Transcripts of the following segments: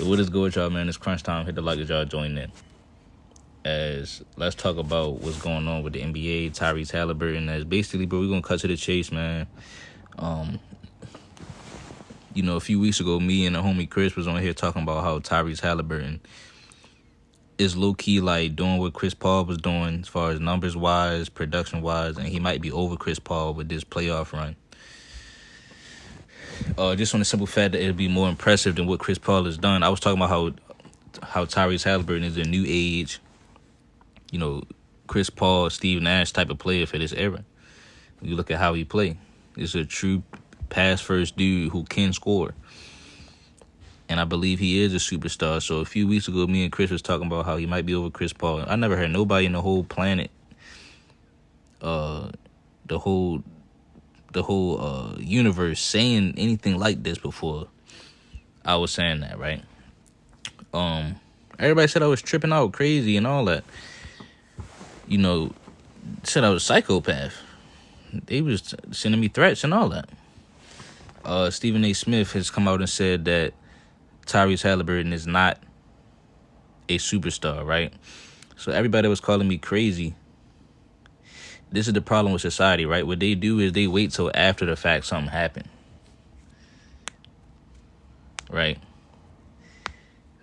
So what is good with y'all, man? It's crunch time. Hit the like as y'all join in. As let's talk about what's going on with the NBA, Tyrese Haliburton. As basically, bro, we're gonna cut to the chase, man. A few weeks ago, me and the homie Chris was on here talking about how Tyrese Haliburton is low-key like doing what Chris Paul was doing as far as numbers-wise, production-wise, and he might be over Chris Paul with this playoff run. Just on the simple fact that it'll be more impressive than what Chris Paul has done. I was talking about how Tyrese Haliburton is a new age, Chris Paul, Steve Nash type of player for this era. You look at how he play. He's a true pass-first dude who can score. And I believe he is a superstar. So a few weeks ago, me and Chris was talking about how he might be over Chris Paul. I never heard nobody in the whole planet, the whole universe saying anything like this before I was saying that, right? Everybody said I was tripping out crazy and all that. Said I was a psychopath. They was sending me threats and all that. Stephen A. Smith has come out and said that Tyrese Haliburton is not a superstar, right? So everybody was calling me crazy. This is the problem with society, right? What they do is they wait till after the fact something happened. Right?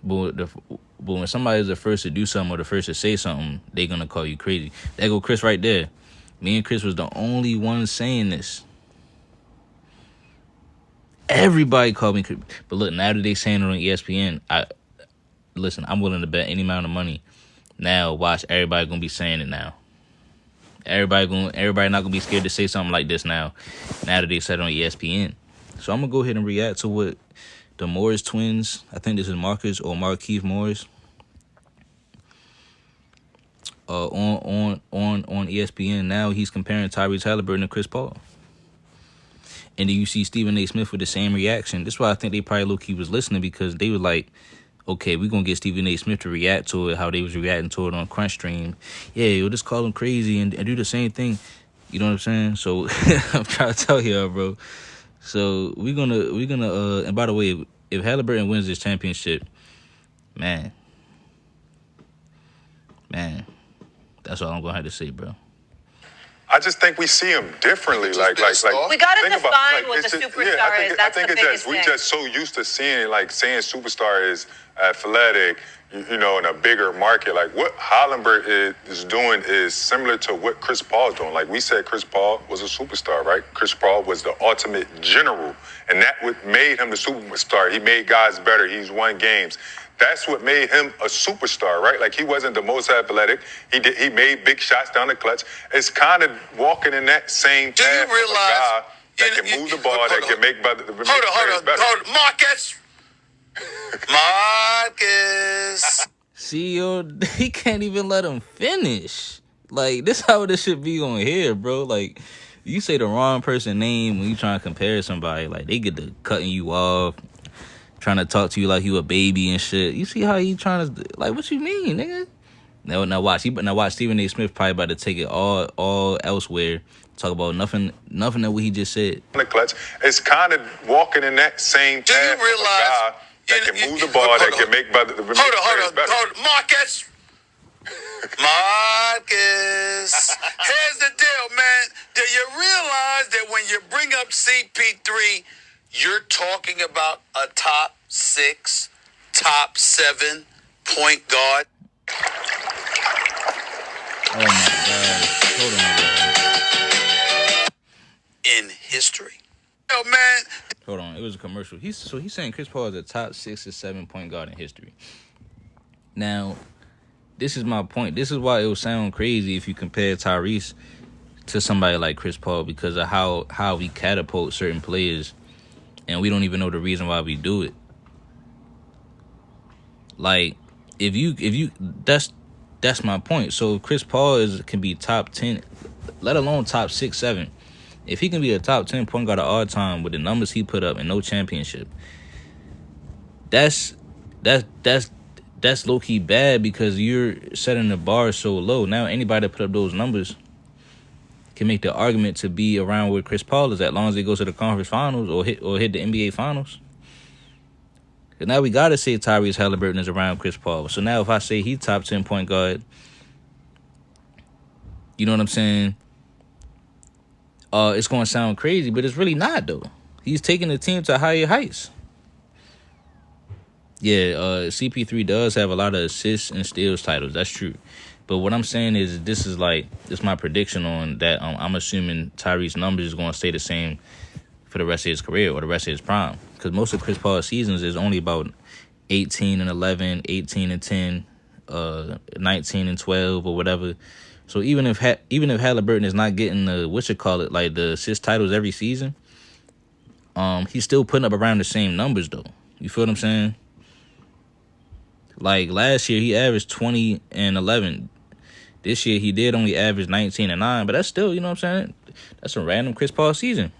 But when somebody's the first to do something or the first to say something, they're going to call you crazy. There go Chris right there. Me and Chris was the only ones saying this. Everybody called me crazy. But look, now that they saying it on ESPN, I'm willing to bet any amount of money. Now, watch, everybody going to be saying it now. Everybody not gonna be scared to say something like this now that they said it on ESPN. So I'm gonna go ahead and react to what the Morris twins, I think this is Marcus or Markieff Morris, on ESPN. Now he's comparing Tyrese Haliburton to Chris Paul. And then you see Stephen A. Smith with the same reaction. That's why I think they probably low-key was listening, because they were like, okay, we're going to get Stephen A. Smith to react to it, how they was reacting to it on Crunch Stream. Yeah, you'll just call him crazy and do the same thing. You know what I'm saying? So I'm trying to tell y'all, bro. So we're gonna and by the way, if Halliburton wins this championship, man, that's all I'm gonna have to say, bro. I just think we see him differently. Like we gotta define what the superstar is. That's the biggest thing. We just so used to saying superstar is athletic, in a bigger market. Like what Halliburton is doing is similar to what Chris Paul's doing. Like we said, Chris Paul was a superstar, right? Chris Paul was the ultimate general, and that what made him the superstar. He made guys better. He's won games. That's what made him a superstar, right? Like he wasn't the most athletic. He made big shots down the clutch. It's kind of walking in that same path. Do you realize that can move the ball, that can make better? Hold on, Marcus. See, he can't even let him finish. Like, this how this should be on here, bro. Like, you say the wrong person name when you trying to compare somebody. Like, they get to cutting you off, trying to talk to you like you a baby and shit. You see how he trying to, like, what you mean, nigga? Now watch Stephen A. Smith probably about to take it all elsewhere. Talk about nothing that what he just said. The clutch. It's kind of walking in that same path. Do you realize that can move the ball, that can make better? Hold on, Marcus. Here's the deal, man. Do you realize that when you bring up CP3, you're talking about a top 6, top 7 point guard? Oh my God! Hold on, bro. In history. Oh man. Hold on, it was a commercial. He's saying Chris Paul is a top 6 or 7 point guard in history. Now, this is my point. This is why it would sound crazy if you compare Tyrese to somebody like Chris Paul, because of how we catapult certain players, and we don't even know the reason why we do it. Like, if you that's my point. So Chris Paul can be top 10, let alone top 6, 7. If he can be a top 10 point guard of all time with the numbers he put up and no championship, that's low key bad, because you're setting the bar so low. Now anybody that put up those numbers can make the argument to be around where Chris Paul is, as long as they go to the conference finals or hit the NBA finals. And now we got to say Tyrese Haliburton is around Chris Paul. So now if I say he top 10 point guard, you know what I'm saying? It's going to sound crazy, but it's really not, though. He's taking the team to higher heights. Yeah, CP3 does have a lot of assists and steals titles. That's true. But what I'm saying is this is my prediction on that. I'm assuming Tyrese's numbers is going to stay the same for the rest of his career or the rest of his prime. Because most of Chris Paul's seasons is only about 18 and 11, 18 and 10, 19 and 12 or whatever. So even if Halliburton is not getting the the assist titles every season, he's still putting up around the same numbers though. You feel what I'm saying? Like last year he averaged 20 and 11. This year he did only average 19 and 9, but that's still, you know what I'm saying? That's a random Chris Paul season.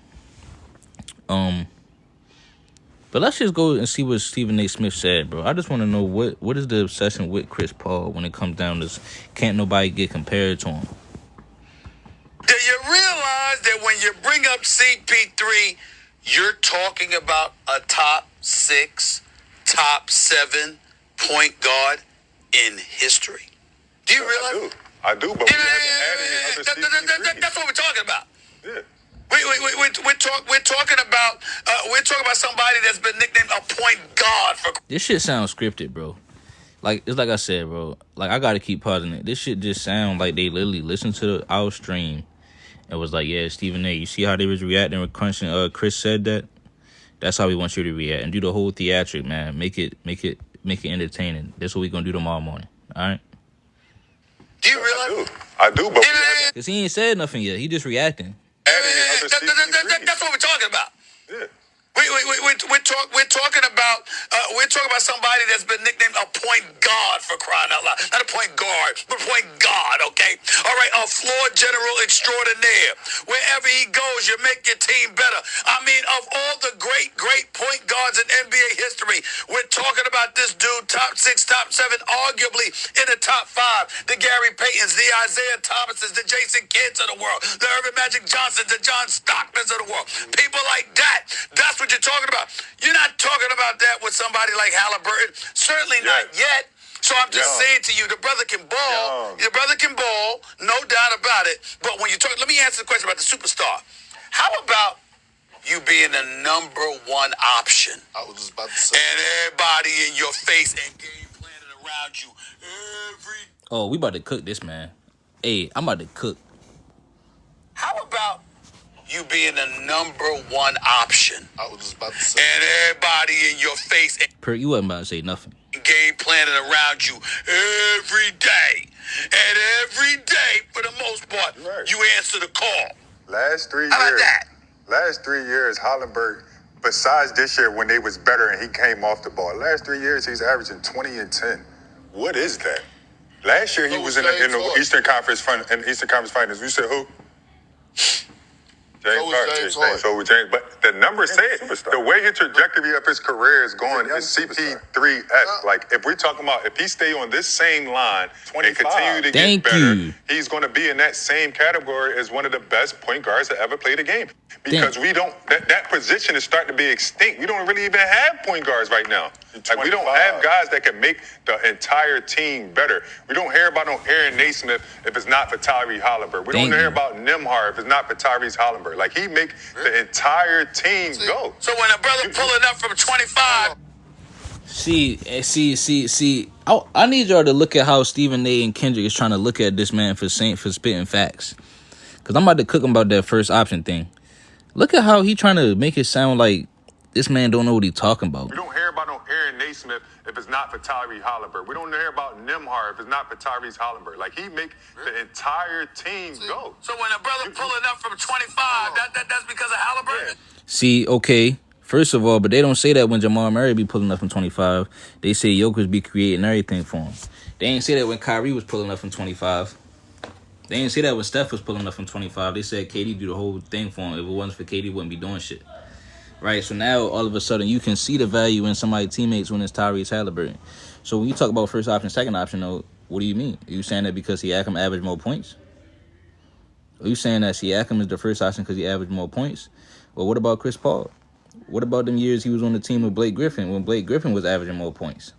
But let's just go and see what Stephen A. Smith said, bro. I just want to know what is the obsession with Chris Paul when it comes down to can't nobody get compared to him. Do you realize that when you bring up CP3, you're talking about a top 6, top 7 point guard in history? Do you realize? I do, but we haven't added other that's what we're talking about. Yeah. We're talking about somebody that's been nicknamed a point guard for. This shit sounds scripted, bro. It's like I said, bro. Like I gotta keep pausing it. This shit just sound like they literally listened to our stream and was like, "Yeah, Stephen A. You see how they was reacting when Chris said that? That's how we want you to react and do the whole theatric, man. Make it entertaining. That's what we gonna do tomorrow morning. All right." Do you realize? I do, but because he ain't said nothing yet. He just reacting. That's what we're talking about. Yeah. We're talking about somebody that's been nicknamed a point guard for crying out loud. Not a point guard, but a point guard, okay? All right, a floor general extraordinaire. Wherever he goes, you make your team better. I mean, of all the great point guards in NBA history, we're talking about this dude, top 6, top 7, arguably in the top 5. The Gary Paytons, the Isaiah Thomases, the Jason Kidds of the world, the Irvin Magic Johnsons, the John Stocktons of the world. People like that. That's what you're talking about. You're not talking about that with somebody like Haliburton. Certainly not yet. So I'm just saying to you, the brother can ball. The brother can ball, no doubt about it. But when you talk, let me answer the question about the superstar. How about you being the number 1 option? I was just about to say. And everybody in your face and game planning around you. Oh, we about to cook this, man. Hey, I'm about to cook. How about you being the number 1 option? I was just about to say. And everybody in your face. You wasn't about to say nothing. Game planning around you every day. And every day, for the most part, you answer the call. Last 3 years. How about that? Last 3 years, Halliburton, besides this year when they was better and he came off the ball, last 3 years he's averaging 20 and 10. What is that? Last year he was in the Eastern Conference Finals. You said who? James Harden. But the numbers say it. The way his trajectory of his career is going is CP3-esque. Like, if we're talking about, if he stay on this same line and continue to get better, he's going to be in that same category as one of the best point guards that ever played a game. Because we don't, that position is starting to be extinct. We don't really even have point guards right now. Like, we don't have guys that can make the entire team better. We don't hear about no Aaron Naismith if it's not for Tyrese Halliburton. We don't hear about Nembhard if it's not for Tyrese Halliburton. Like, he make the entire team go. So when a brother pulling up from 25. See. I need y'all to look at how Stephen A. and Kendrick is trying to look at this man for spitting facts. Because I'm about to cook him about that first option thing. Look at how he trying to make it sound like this man don't know what he talking about. We don't hear about no Aaron Naismith if it's not for Tyrese Halliburton. We don't hear about Nembhard if it's not for Tyrese Halliburton. Like, he make the entire team go. So when a brother pulling up from 25, that's because of Halliburton? See, okay. First of all, but they don't say that when Jamal Murray be pulling up from 25. They say Jokic be creating everything for him. They ain't say that when Kyrie was pulling up from 25. They didn't say that when Steph was pulling up from 25. They said KD do the whole thing for him. If it wasn't for KD, he wouldn't be doing shit. Right? So now, all of a sudden, you can see the value in somebody's teammates when it's Tyrese Halliburton. So when you talk about first option, second option, though, what do you mean? Are you saying that because Siakam averaged more points? Are you saying that Siakam is the first option because he averaged more points? Well, what about Chris Paul? what about them years he was on the team with Blake Griffin when Blake Griffin was averaging more points?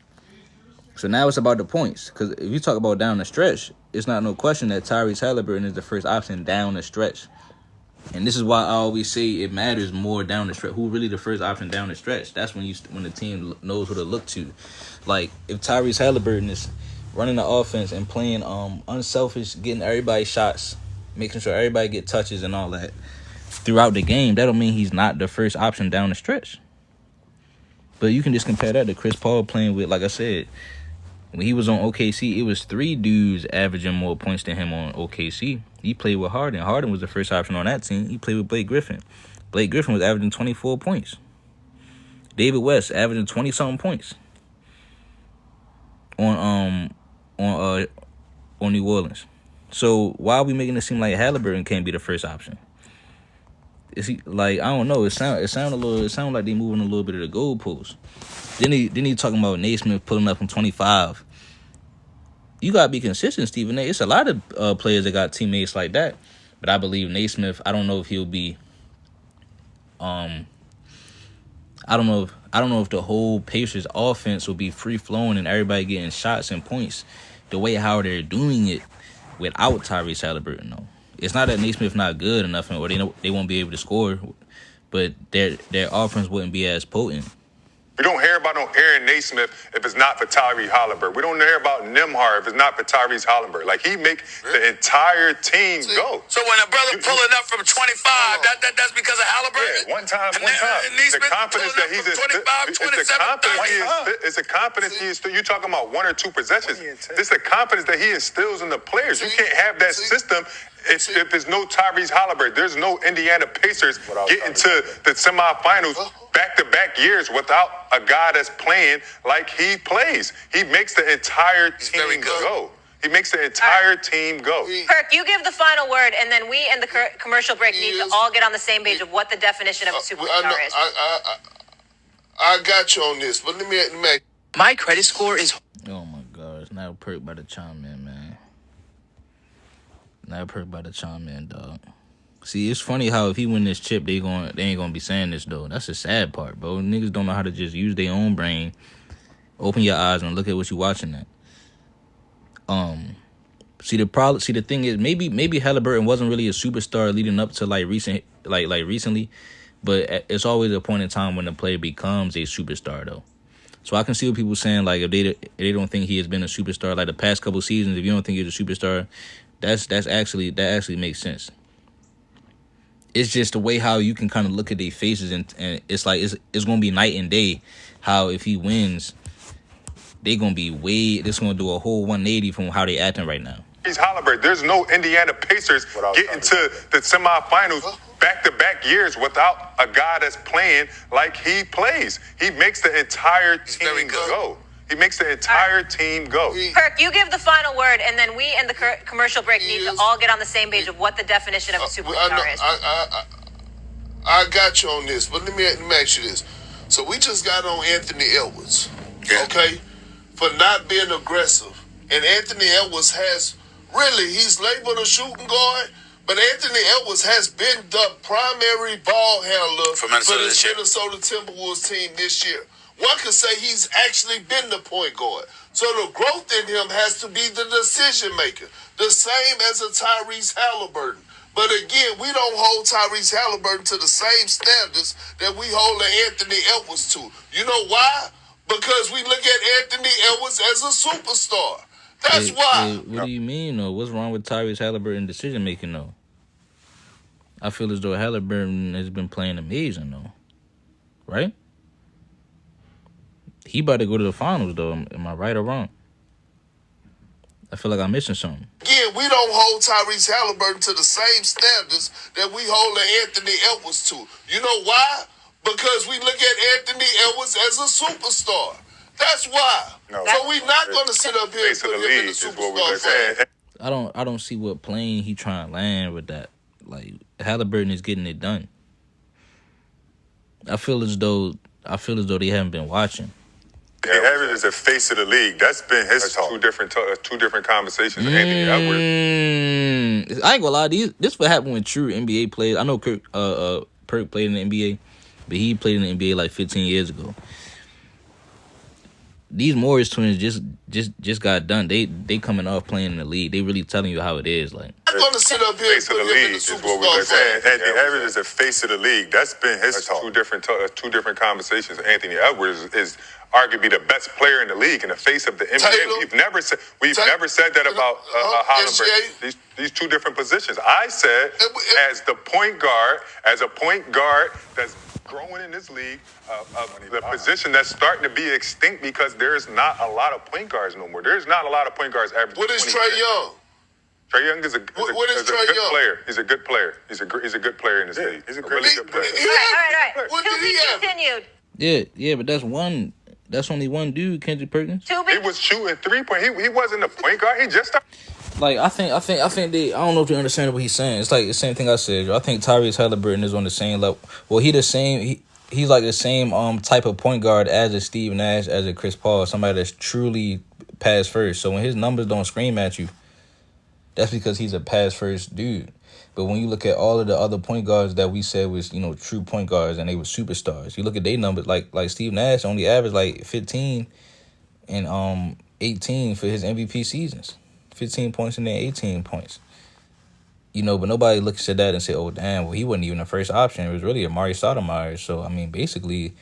So now it's about the points. Because if you talk about down the stretch, it's not no question that Tyrese Haliburton is the first option down the stretch. And this is why I always say it matters more down the stretch. Who really the first option down the stretch? That's when the team knows who to look to. Like, if Tyrese Haliburton is running the offense and playing unselfish, getting everybody shots, making sure everybody get touches and all that throughout the game, that don't mean he's not the first option down the stretch. But you can just compare that to Chris Paul playing with, like I said, when he was on OKC, it was 3 dudes averaging more points than him on OKC. He played with Harden. Harden was the first option on that team. He played with Blake Griffin. Blake Griffin was averaging 24 points. David West averaging 20-something points on New Orleans. So why are we making it seem like Haliburton can't be the first option? Is he like, I don't know? It sound like they moving a little bit of the goalpost. Then he talking about Naismith pulling up from 25. You gotta be consistent, Stephen A. It's a lot of players that got teammates like that, but I believe Naismith. I don't know if he'll be. I don't know if the whole Pacers offense will be free flowing and everybody getting shots and points the way how they're doing it without Tyrese Haliburton. No, it's not that Naismith not good enough or they won't be able to score, but their offense wouldn't be as potent. We don't hear about no Aaron Naismith if it's not for Tyrese Halliburton. We don't hear about Nembhard if it's not for Tyrese Halliburton. Like, he make the entire team go. So when a brother pulling up from 25, that's because of Halliburton? Yeah, one time. The confidence that he's 25, 27, it's a confidence he instills. You talking about 1 or 2 possessions. It's a confidence that he instills in the players. You can't have that system if there's no Tyrese Halliburton. There's no Indiana Pacers getting to the semifinals back-to-back years without a guy that's playing like he plays. He makes the entire team go. He makes the entire team go. Perk, you give the final word, and then we and the commercial break need to all get on the same page of what the definition of a superstar is. I got you on this, but let me. My credit score is. Oh my gosh! Now Perk about to chime in, man. Now Perk about to chime in, dog. See, it's funny how if he win this chip, they ain't gonna be saying this though. That's the sad part, bro. Niggas don't know how to just use their own brain, open your eyes and look at what you watching at. See the thing is maybe Haliburton wasn't really a superstar leading up to recently, but it's always a point in time when the player becomes a superstar though. So I can see what people saying, like, if they don't think he has been a superstar like the past couple seasons, if you don't think he's a superstar, that actually makes sense. It's just the way how you can kind of look at their faces and it's like it's gonna be night and day. How if he wins, they gonna be this gonna do a whole 180 from how they acting right now. He's Halliburton. There's no Indiana Pacers getting to the semifinals back-to-back years without a guy that's playing like he plays. He makes the entire team go. He makes the entire team go. Perk, you give the final word, and then we and the commercial break need to all get on the same page of what the definition of a superstar is. I got you on this, but let me ask you this. So we just got on Anthony Edwards, okay, for not being aggressive. And Anthony Edwards he's labeled a shooting guard, but Anthony Edwards has been the primary ball handler for the Minnesota Timberwolves team this year. One could say he's actually been the point guard. So the growth in him has to be the decision maker, the same as a Tyrese Haliburton. But again, we don't hold Tyrese Haliburton to the same standards that we hold Anthony Edwards to. You know why? Because we look at Anthony Edwards as a superstar. That's why. What do you mean, though? What's wrong with Tyrese Haliburton decision making, though? I feel as though Haliburton has been playing amazing, though. Right? He about to go to the finals, though. Am I right or wrong? I feel like I'm missing something. Again, we don't hold Tyrese Haliburton to the same standards that we hold Anthony Edwards to. You know why? Because we look at Anthony Edwards as a superstar. That's why. No, so we're not going to sit up here and put him in the superstar frame. I don't see what plane he trying to land with that. Like, Halliburton is getting it done. I feel as though they haven't been watching. Edwards is the face of the league. That's been his two different conversations with Anthony Edwards. I ain't gonna lie, this what happened with true NBA players. I know Perk played in the NBA, but he played in the NBA like 15 years ago. These Morris twins just got done. They coming off playing in the league. They really telling you how it is. Like, I'm gonna sit up here and Face of put the him in league the is what we're superstar saying. frame. Anthony Edwards is the face of the league. That's been his talk. Two different conversations. Anthony Edwards is arguably the best player in the league and the face of the NBA. Taylor. We've never said that about Haliburton. These two different positions. I said as a point guard that's growing in this league, the position that's starting to be extinct because there's not a lot of point guards no more. There's not a lot of point guards averaging. What is 20. Trae Young? Trae Young is a good player. He's a good player. He's a good player in this league. He's a really good player. All right. What To did he be have? continued. yeah, but that's one. That's only one dude, Kendrick Perkins. To He be was shooting 3-point. He wasn't a point guard. He just started. Like, I think they. I don't know if they understand what he's saying. It's like the same thing I said. I think Tyrese Haliburton is on the same level. Well, he's like the same type of point guard as a Steve Nash, as a Chris Paul, somebody that's truly pass first. So when his numbers don't scream at you, that's because he's a pass first dude. But when you look at all of the other point guards that we said was, true point guards and they were superstars, you look at their numbers, like Steve Nash only averaged like 15 and 18 for his MVP seasons. 15 points and then 18 points. But nobody looks at that and say, oh, damn, well, he wasn't even the first option. It was really Amari Stoudemire. So, I mean, basically,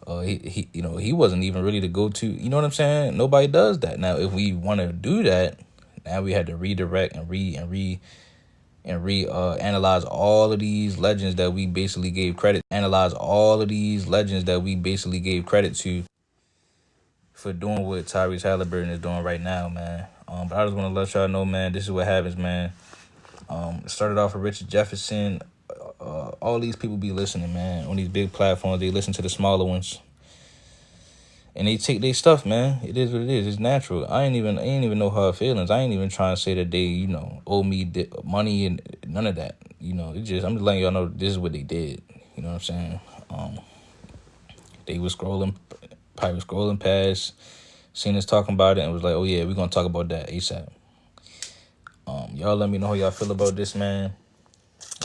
he wasn't even really the go-to. You know what I'm saying? Nobody does that. Now, if we want to do that, now we had to redirect and analyze all of these legends that we basically gave credit. Analyze all of these legends that we basically gave credit to for doing what Tyrese Haliburton is doing right now, man. But I just want to let y'all know, man, this is what happens, man. It started off with Richard Jefferson. All these people be listening, man. On these big platforms, they listen to the smaller ones. And they take their stuff, man. It is what it is. It's natural. I ain't even know hard feelings. I ain't even trying to say that they, owe me money and none of that. I'm just letting y'all know this is what they did. You know what I'm saying? They was probably scrolling past, seen us talking about it, and was like, oh yeah, we're gonna talk about that ASAP. Y'all let me know how y'all feel about this, man.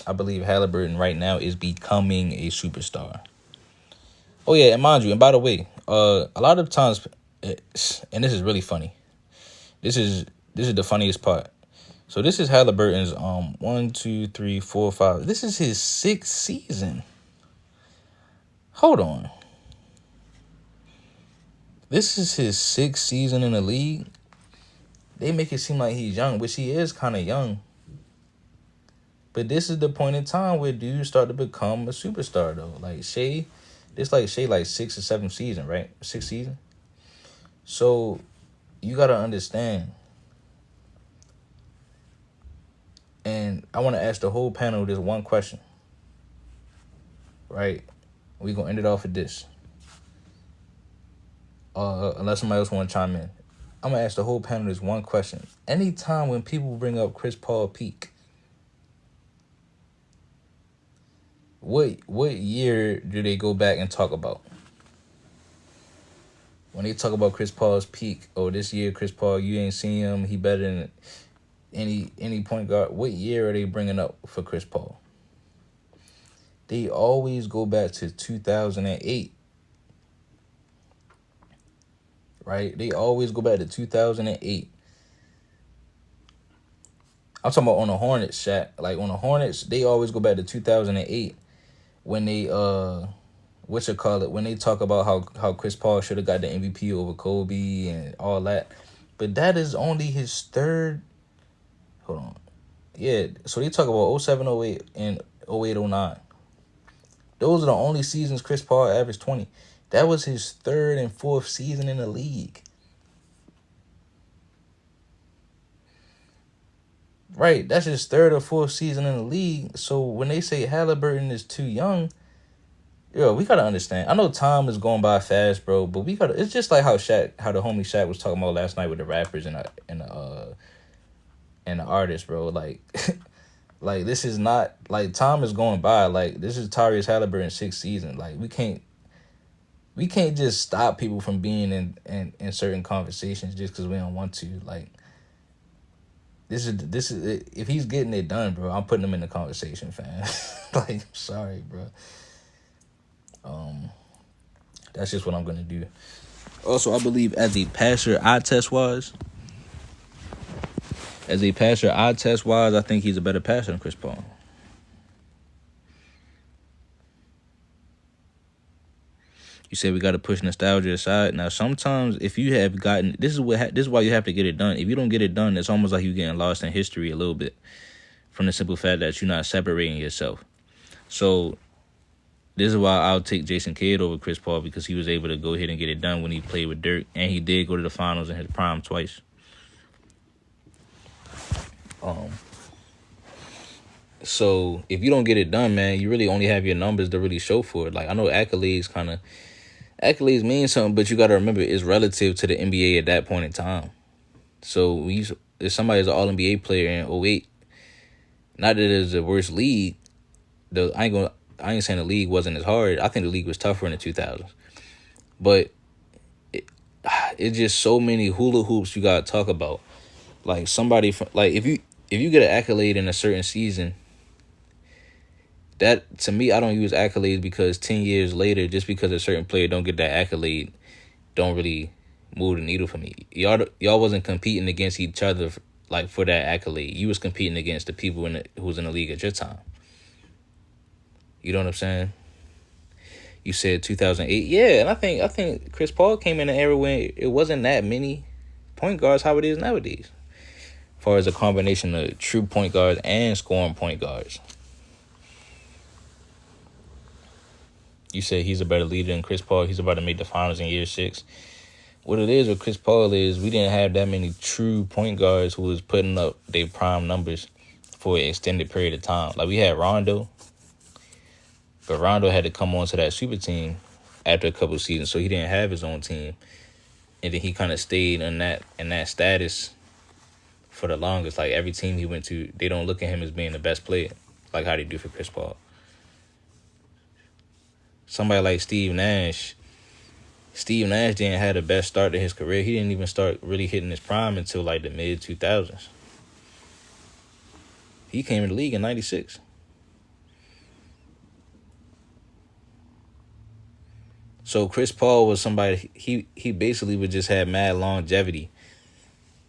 I believe Halliburton right now is becoming a superstar. Oh yeah, and mind you, and by the way, a lot of times, and this is really funny. This is the funniest part. So this is Halliburton's 1, 2, 3, 4, 5. This is his 6th season. Hold on. This is his 6th season in the league. They make it seem like he's young, which he is kind of young. But this is the point in time where dudes start to become a superstar, though. Like Shea, this like Shea like 6th or 7th season, right? 6th season. So you gotta understand. And I want to ask the whole panel this one question. Right? We're gonna end it off with this. Unless somebody else want to chime in. I'm going to ask the whole panel this one question. Anytime when people bring up Chris Paul peak, what year do they go back and talk about? When they talk about Chris Paul's peak, this year Chris Paul, you ain't seen him, he better than any point guard. What year are they bringing up for Chris Paul? They always go back to 2008. Right? They always go back to 2008. I'm talking about on the Hornets, Shaq. Like on the Hornets, they always go back to 2008 when they when they talk about how Chris Paul should have got the MVP over Kobe and all that. But that is only his 3rd. Hold on. Yeah, so they talk about 07, 08 and 08, 09. Those are the only seasons Chris Paul averaged 20. That was his 3rd and 4th season in the league. Right, that's his 3rd or 4th season in the league. So when they say Haliburton is too young, we gotta understand. I know time is going by fast, bro, but we gotta. It's just like how the homie Shaq was talking about last night with the rappers and the artists, bro. Like, like this is not like time is going by. Like this is Tyrese Halliburton's 6th season. Like we can't just stop people from being in certain conversations just because we don't want to. Like, this is if he's getting it done, bro, I'm putting him in the conversation, fam. Like, I'm sorry, bro. That's just what I'm gonna do. Also, I believe as a passer eye test wise, I think he's a better passer than Chris Paul. You said we got to push nostalgia aside. Now, sometimes if you have gotten this is why you have to get it done. If you don't get it done, it's almost like you're getting lost in history a little bit, from the simple fact that you're not separating yourself. So this is why I'll take Jason Kidd over Chris Paul, because he was able to go ahead and get it done when he played with Dirk, and he did go to the finals in his prime twice. So if you don't get it done, man, you really only have your numbers to really show for it. Like, I know accolades mean something, but you got to remember it's relative to the NBA at that point in time. So if somebody's an All-NBA player in 2008, not that it's the worst league. I ain't saying the league wasn't as hard. I think the league was tougher in the 2000s. But it's just so many hula hoops you got to talk about. Like, somebody, like, if you get an accolade in a certain season, that, to me, I don't use accolades, because 10 years later, just because a certain player don't get that accolade, don't really move the needle for me. Y'all wasn't competing against each other like for that accolade. You was competing against the people who was in the league at your time. You know what I'm saying? You said 2008, yeah, and I think Chris Paul came in an era where it wasn't that many point guards how it is nowadays, as far as a combination of true point guards and scoring point guards. You said he's a better leader than Chris Paul. He's about to make the finals in year 6. What it is with Chris Paul is we didn't have that many true point guards who was putting up their prime numbers for an extended period of time. Like, we had Rondo, but Rondo had to come onto that super team after a couple of seasons, so he didn't have his own team. And then he kind of stayed in that status for the longest. Like, every team he went to, they don't look at him as being the best player, like how they do for Chris Paul. Somebody like Steve Nash didn't have the best start to his career. He didn't even start really hitting his prime until like the mid-2000s. He came in the league in 96. So Chris Paul was somebody, he basically would just have mad longevity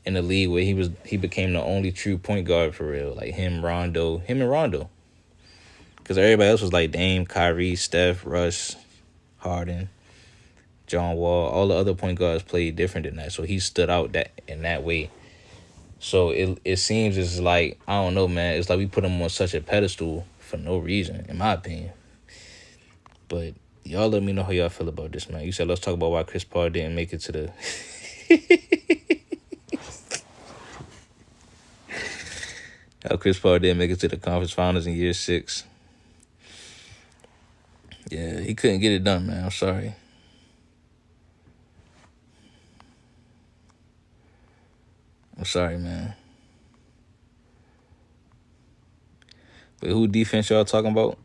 in the league, where he became the only true point guard for real. Like him and Rondo. Because everybody else was like Dame, Kyrie, Steph, Russ, Harden, John Wall. All the other point guards played different than that. So he stood out in that way. So it seems it's like, I don't know, man. It's like we put him on such a pedestal for no reason, in my opinion. But y'all let me know how y'all feel about this, man. You said let's talk about why Chris Paul didn't make it to the... how Chris Paul didn't make it to the conference finals in year 6. Yeah, he couldn't get it done, man. I'm sorry. Man. But who defense y'all talking about?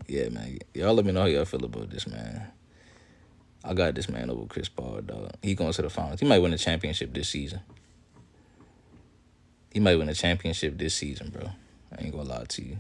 Yeah, man. Y'all let me know how y'all feel about this, man. I got this man over Chris Paul, dog. He going to the finals. He might win the championship this season. Bro. I ain't gonna lie to you.